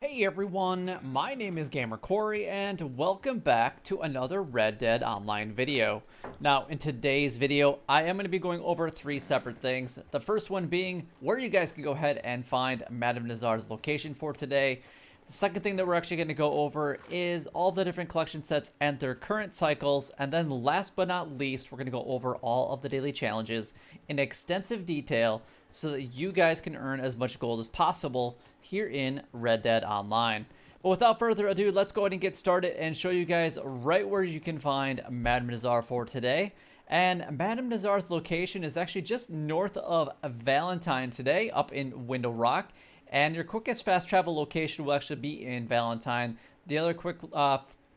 Hey everyone, my name is Gamer Corey and welcome back to another Red Dead Online video. Now in today's video, I am going to be going over three separate things. The first one being where you guys can go ahead and find Madame Nazar's location for today. The second thing that we're actually going to go over is all the different collection sets and their current cycles. And then last but not least, we're going to go over all of the daily challenges in extensive detail so that you guys can earn as much gold as possible here in Red Dead Online. But without further ado, let's go ahead and get started and show you guys right where you can find Madame Nazar for today. And Madame Nazar's location is actually just north of Valentine today, up in Window Rock. And your quickest fast travel location will actually be in Valentine. The other quick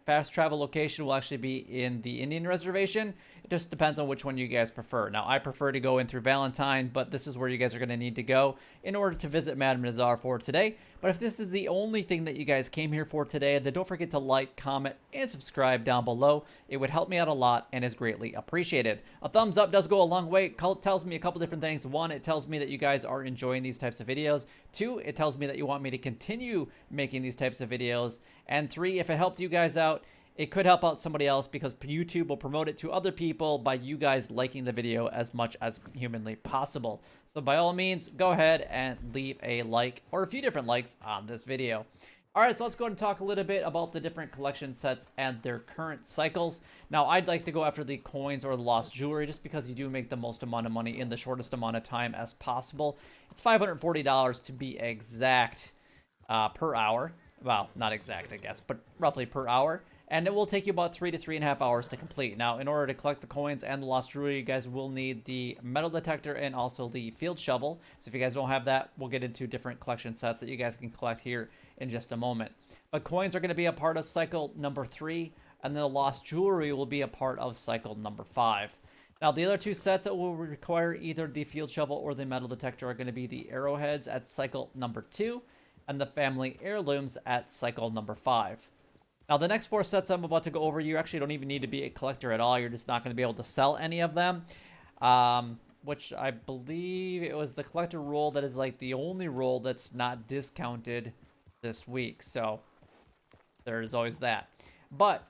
fast travel location will actually be in the Indian Reservation. It just depends on which one you guys prefer. Now, I prefer to go in through Valentine, but this is where you guys are going to need to go in order to visit Madame Nazar for today. But if this is the only thing that you guys came here for today, then don't forget to like, comment, and subscribe down below. It would help me out a lot and is greatly appreciated. A thumbs up does go a long way. It tells me a couple different things. One, it tells me that you guys are enjoying these types of videos. Two, it tells me that you want me to continue making these types of videos. And three, if it helped you guys out, it could help out somebody else because YouTube will promote it to other people by you guys liking the video as much as humanly possible. So by all means, go ahead and leave a like or a few different likes on this video. Alright, so let's go ahead and talk a little bit about the different collection sets and their current cycles. Now, I'd like to go after the coins or the lost jewelry just because you do make the most amount of money in the shortest amount of time as possible. It's $540 to be exact per hour. Well, not exact, I guess, but roughly per hour. And it will take you about 3 to 3.5 hours to complete. Now, in order to collect the coins and the lost jewelry, you guys will need the metal detector and also the field shovel. So if you guys don't have that, we'll get into different collection sets that you guys can collect here in just a moment. But coins are going to be a part of cycle number 3, and then the lost jewelry will be a part of cycle number 5. Now, the other two sets that will require either the field shovel or the metal detector are going to be the arrowheads at cycle number 2, and the family heirlooms at cycle number 5. Now, the next 4 sets I'm about to go over, you actually don't even need to be a collector at all. You're just not going to be able to sell any of them, which I believe it was the collector role that is like the only role that's not discounted this week. So there's always that. But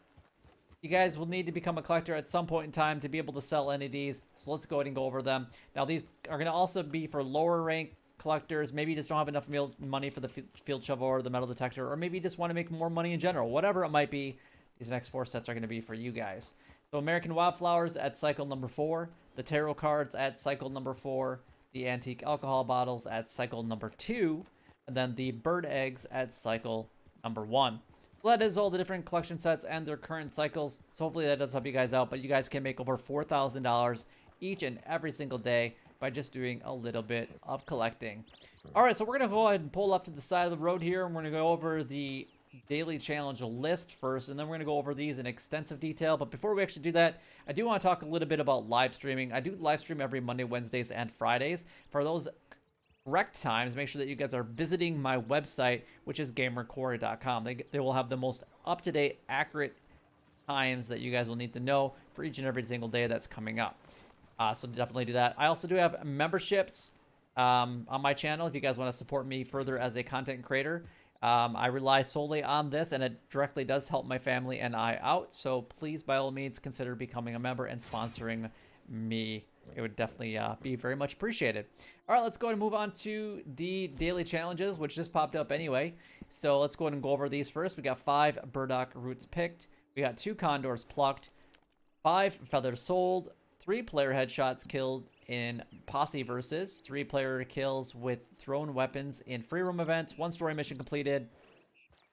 you guys will need to become a collector at some point in time to be able to sell any of these. So let's go ahead and go over them. Now, these are going to also be for lower rank collectors. Maybe you just don't have enough money for the field shovel or the metal detector, or maybe you just want to make more money in general. Whatever it might be, these next 4 sets are going to be for you guys. So American Wildflowers at cycle number 4, the tarot cards at cycle number 4, the antique alcohol bottles at cycle number 2, and then the bird eggs at cycle number 1. So that is all the different collection sets and their current cycles. So hopefully that does help you guys out, but you guys can make over $4,000 each and every single day by just doing a little bit of collecting. Alright, so we're going to go ahead and pull up to the side of the road here, and we're going to go over the daily challenge list first, and then we're going to go over these in extensive detail. But before we actually do that, I do want to talk a little bit about live streaming. I do live stream every Monday, Wednesdays, and Fridays. For those correct times, make sure that you guys are visiting my website, which is gamercorey.com. They will have the most up-to-date, accurate times that you guys will need to know for each and every single day that's coming up. So definitely do that. I also do have memberships on my channel if you guys want to support me further as a content creator. I rely solely on this, and it directly does help my family and I out. So please, by all means, consider becoming a member and sponsoring me. It would definitely be very much appreciated. All right, let's go ahead and move on to the daily challenges, which just popped up anyway. So let's go ahead and go over these first. We got 5 burdock roots picked. We got 2 condors plucked. 5 feathers sold. 3 player headshots killed in posse versus, 3 player kills with thrown weapons in free roam events, 1 story mission completed,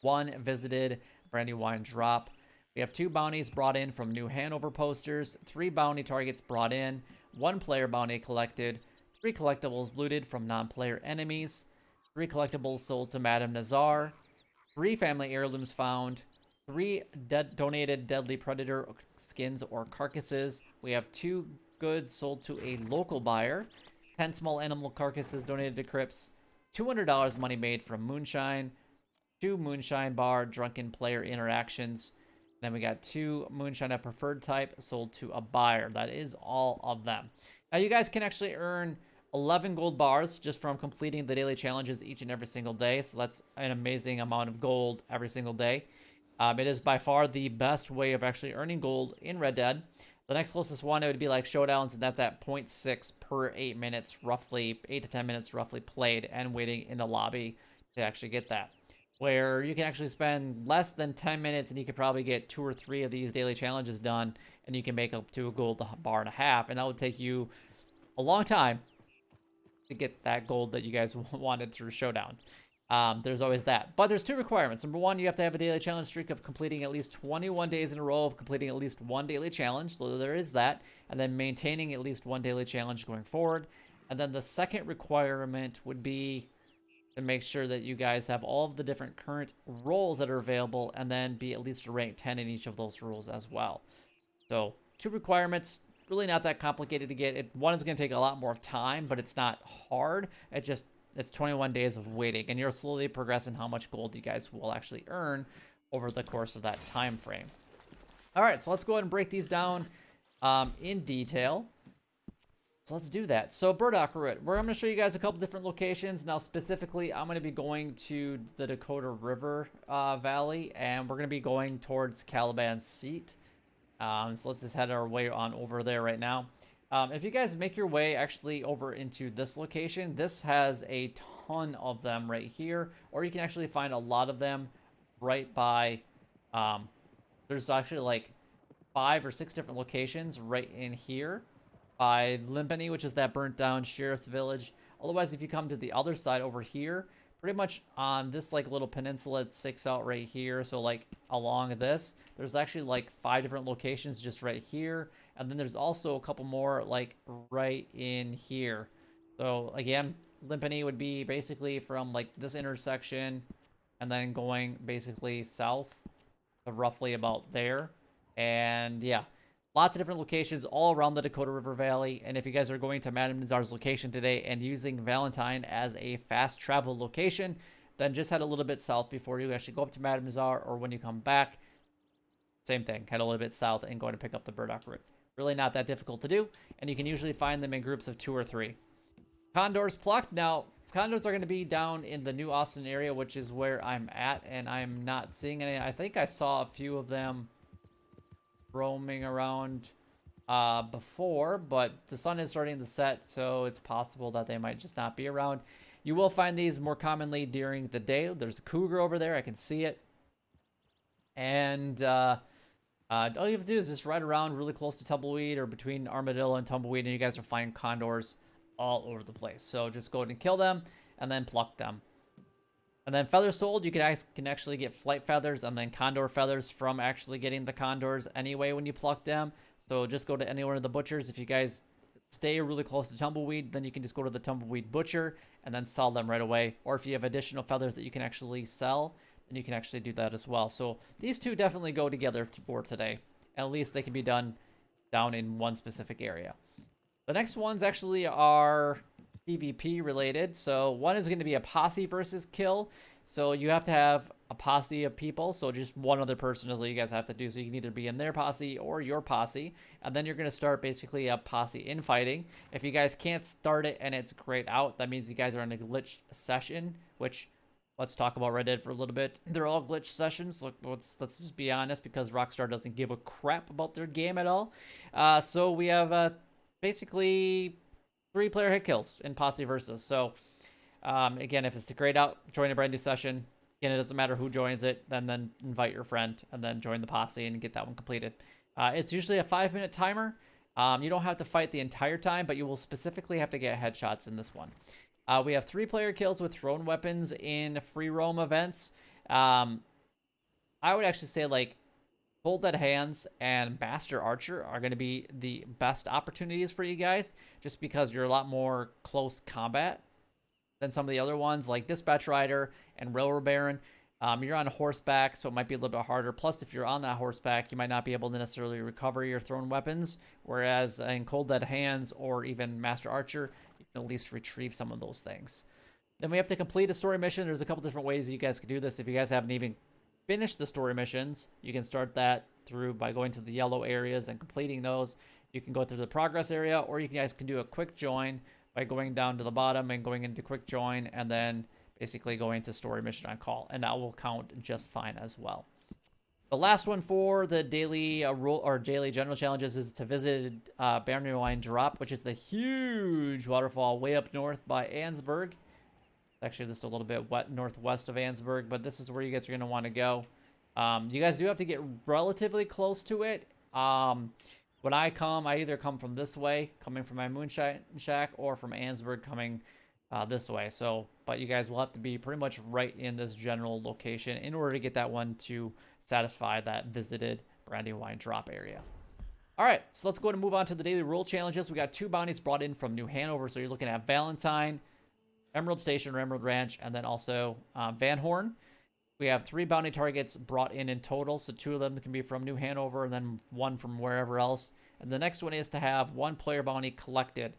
1 visited Brandywine drop. We have 2 bounties brought in from New Hanover posters, 3 bounty targets brought in, 1 player bounty collected, 3 collectibles looted from non-player enemies, 3 collectibles sold to Madame Nazar, 3 family heirlooms found, 3 donated deadly predator skins or carcasses. We have 2 goods sold to a local buyer, 10 small animal carcasses donated to crypts, $200 money made from moonshine, 2 moonshine bar drunken player interactions. Then we got 2 moonshine of preferred type sold to a buyer. That is all of them. Now you guys can actually earn 11 gold bars just from completing the daily challenges each and every single day. So that's an amazing amount of gold every single day. It is by far the best way of actually earning gold in Red Dead. The next closest one, it would be like Showdowns, and that's at 0.6 per 8 minutes, roughly 8 to 10 minutes roughly played and waiting in the lobby to actually get that. Where you can actually spend less than 10 minutes and you could probably get 2 or 3 of these daily challenges done, and you can make up to a gold bar and a half, and that would take you a long time to get that gold that you guys wanted through Showdown. There's always that. But there's 2 requirements. Number 1, you have to have a daily challenge streak of completing at least 21 days in a row of completing at least 1 daily challenge. So there is that. And then maintaining at least 1 daily challenge going forward. And then the second requirement would be to make sure that you guys have all of the different current roles that are available, and then be at least a rank 10 in each of those roles as well. So 2 requirements. Really not that complicated to get. One is going to take a lot more time, but it's not hard. It's 21 days of waiting, and you're slowly progressing how much gold you guys will actually earn over the course of that time frame. All right, so let's go ahead and break these down in detail. So let's do that. So Burdock Root, I'm going to show you guys a couple different locations. Now specifically, I'm going to be going to the Dakota River Valley, and we're going to be going towards Caliban's Seat. So let's just head our way on over there right now. If you guys make your way actually over into this location, this has a ton of them right here, or you can actually find a lot of them right by, there's actually like 5 or 6 different locations right in here by Limpany, which is that burnt down sheriff's village. Otherwise, if you come to the other side over here, pretty much on this like little peninsula it sticks out right here, so like along this, there's actually like 5 different locations just right here. And then there's also a couple more like right in here. So again, Limpany would be basically from like this intersection and then going basically south to roughly about there. And yeah, lots of different locations all around the Dakota River Valley. And if you guys are going to Madame Nazar's location today and using Valentine as a fast travel location, then just head a little bit south before you actually go up to Madame Nazar, or when you come back, same thing, head a little bit south and go to pick up the Burdock Root. Really not that difficult to do, and you can usually find them in groups of 2 or 3. Condors plucked. Now, condors are going to be down in the New Austin area, which is where I'm at, and I'm not seeing any. I think I saw a few of them roaming around before, but the sun is starting to set, so it's possible that they might just not be around. You will find these more commonly during the day. There's a cougar over there. I can see it. And all you have to do is just ride around really close to Tumbleweed, or between Armadillo and Tumbleweed, and you guys will find condors all over the place. So just go ahead and kill them, and then pluck them. And then feathers sold, you can actually get flight feathers and then condor feathers from actually getting the condors anyway when you pluck them. So just go to any one of the butchers. If you guys stay really close to Tumbleweed, then you can just go to the Tumbleweed butcher and then sell them right away. Or if you have additional feathers that you can actually sell, then you can actually do that as well. So these 2 definitely go together for today. At least they can be done down in one specific area. The next ones actually are PvP related. So one is going to be a posse versus kill. So you have to have a posse of people. So just one other person is what you guys have to do. So you can either be in their posse or your posse. And then you're going to start basically a posse infighting. If you guys can't start it and it's grayed out, that means you guys are in a glitched session, which, let's talk about Red Dead for a little bit. They're all glitch sessions. Look, let's just be honest, because Rockstar doesn't give a crap about their game at all. So we have basically 3-player hit kills in posse versus. So again, if it's grayed out, join a brand new session. Again, it doesn't matter who joins it. Then invite your friend and then join the posse and get that one completed. It's usually a 5-minute timer. You don't have to fight the entire time, but you will specifically have to get headshots in this one. We have 3-player kills with thrown weapons in free roam events. I would actually say like Cold Dead Hands and Master Archer are going to be the best opportunities for you guys, just because you're a lot more close combat than some of the other ones like Dispatch Rider and Railroad Baron. You're on horseback, so it might be a little bit harder. Plus, if you're on that horseback, you might not be able to necessarily recover your thrown weapons, whereas in Cold Dead Hands or even Master Archer, you can at least retrieve some of those things. Then we have to complete a story mission. There's a couple different ways you guys can do this. If you guys haven't even finished the story missions, you can start that through by going to the yellow areas and completing those. You can go through the progress area, or you guys can do a quick join by going down to the bottom and going into quick join, and then basically going to story mission on call, and that will count just fine as well. The last one for the daily rule or daily general challenges is to visit Brandywine Drop, which is the huge waterfall way up north by Ansburg. Actually, just a little bit northwest of Ansburg, but this is where you guys are going to want to go. You guys do have to get relatively close to it. When I come, I either come from this way, coming from my moonshine shack, or from Ansburg coming this way. So, but you guys will have to be pretty much right in this general location in order to get that one to satisfy that visited Brandywine Drop area. All right, so let's go ahead and move on to the daily role challenges. We got 2 bounties brought in from New Hanover, so you're looking at Valentine, Emerald Station or Emerald Ranch, and then also Van Horn. We have 3 bounty targets brought in total, so 2 of them can be from New Hanover and then 1 from wherever else. And the next one is to have 1 player bounty collected.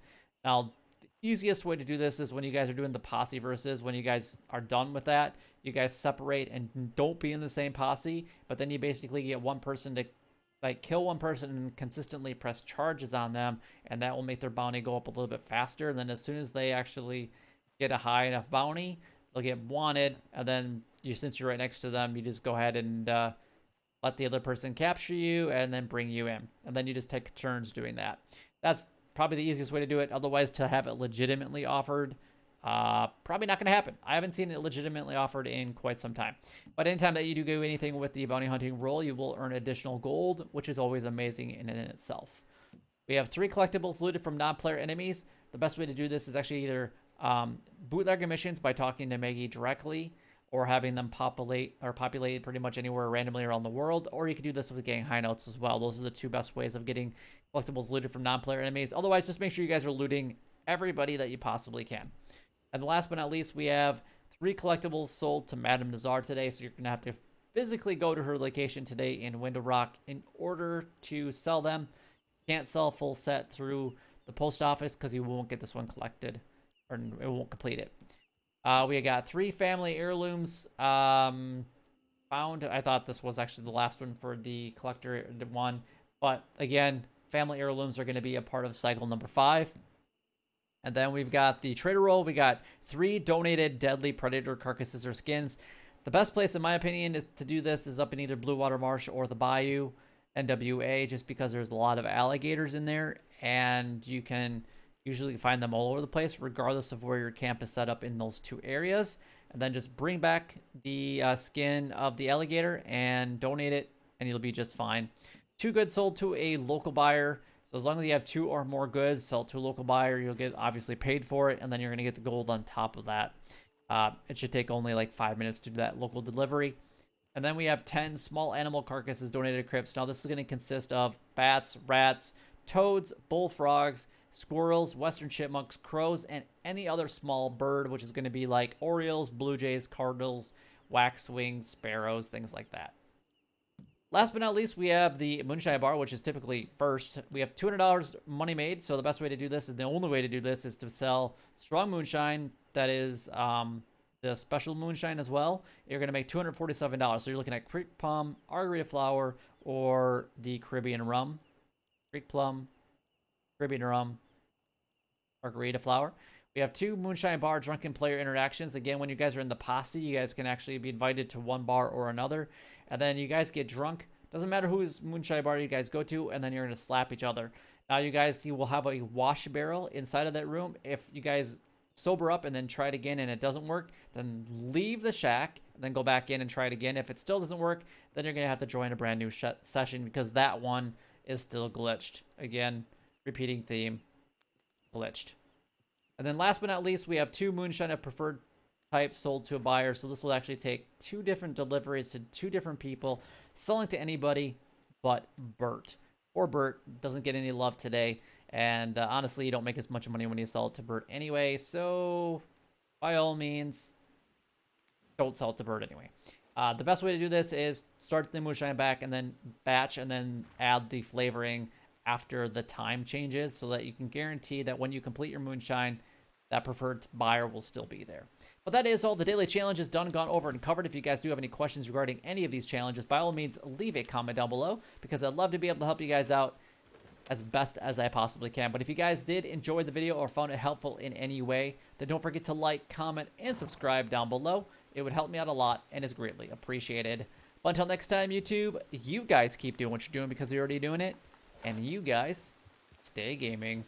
Now, the easiest way to do this is when you guys are doing the posse versus. When you guys are done with that, you guys separate and don't be in the same posse, but then you basically get one person to kill one person and consistently press charges on them, and that will make their bounty go up a little bit faster. And then as soon as they actually get a high enough bounty, they'll get wanted, and then since you're right next to them, you just go ahead and let the other person capture you and then bring you in, and then you just take turns doing that. That's probably the easiest way to do it. Otherwise, to have it legitimately offered, probably not going to happen. I haven't seen it legitimately offered in quite some time. But anytime that you do go anything with the bounty hunting role, you will earn additional gold, which is always amazing in and in itself. We have 3 collectibles looted from non-player enemies. The best way to do this is actually either bootlegger missions by talking to Maggie directly, or having them populate pretty much anywhere randomly around the world, or you can do this with gang hideouts as well. Those are the 2 best ways of getting collectibles looted from non-player enemies. Otherwise, just make sure you guys are looting everybody that you possibly can. And last but not least, we have 3 collectibles sold to Madame Nazar today, so you're going to have to physically go to her location today in Window Rock in order to sell them. You can't sell a full set through the post office because you won't get this one collected, or it won't complete it. We got 3 family heirlooms found. I thought this was actually the last one for the collector one, but again, family heirlooms are going to be a part of cycle number 5. And then we've got the trader roll. We got 3 donated deadly predator carcasses or skins. The best place, in my opinion, is to do this is up in either Blue Water Marsh or the Bayou, NWA, just because there's a lot of alligators in there, and you can usually find them all over the place, regardless of where your camp is set up in those 2 areas. And then just bring back the skin of the alligator and donate it, and you'll be just fine. 2 goods sold to a local buyer. So as long as you have 2 or more goods sold to a local buyer, you'll get obviously paid for it, and then you're going to get the gold on top of that. It should take only like 5 minutes to do that local delivery. And then we have 10 small animal carcasses donated to crypts. Now this is going to consist of bats, rats, toads, bullfrogs, squirrels, western chipmunks, crows, and any other small bird, which is going to be like orioles, blue jays, cardinals, waxwings, sparrows, things like that. Last but not least, we have the moonshine bar, which is typically first. We have $200 money made, so the best way to do this, is the only way to do this, is to sell strong moonshine that is the special moonshine as well. You're going to make $247. So you're looking at Creek Plum, Margarita Flower, or the Caribbean Rum. Creek Plum, Caribbean Rum, Margarita Flower. We have 2 moonshine bar drunken player interactions. Again, when you guys are in the posse, you guys can actually be invited to one bar or another. And then you guys get drunk. Doesn't matter whose moonshine bar you guys go to, and then you're going to slap each other. Now, you will have a wash barrel inside of that room. If you guys sober up and then try it again and it doesn't work, then leave the shack and then go back in and try it again. If it still doesn't work, then you're going to have to join a brand new session, because that one is still glitched. Again, repeating theme, glitched. And then last but not least, we have 2 moonshine of preferred type sold to a buyer. So this will actually take 2 different deliveries to 2 different people, selling to anybody but Bert. Or Bert doesn't get any love today. And honestly, you don't make as much money when you sell it to Bert anyway. So by all means, don't sell it to Bert anyway. The best way to do this is start the moonshine back and then batch and then add the flavoring after the time changes, so that you can guarantee that when you complete your moonshine, that preferred buyer will still be there. But that is all the daily challenges done, gone over, and covered. If you guys do have any questions regarding any of these challenges, by all means, leave a comment down below, because I'd love to be able to help you guys out. as best as I possibly can. But if you guys did enjoy the video or found it helpful in any way, then don't forget to like, comment, and subscribe down below. It would help me out a lot and is greatly appreciated. But until next time, YouTube, you guys keep doing what you're doing because you're already doing it. And you guys, stay gaming.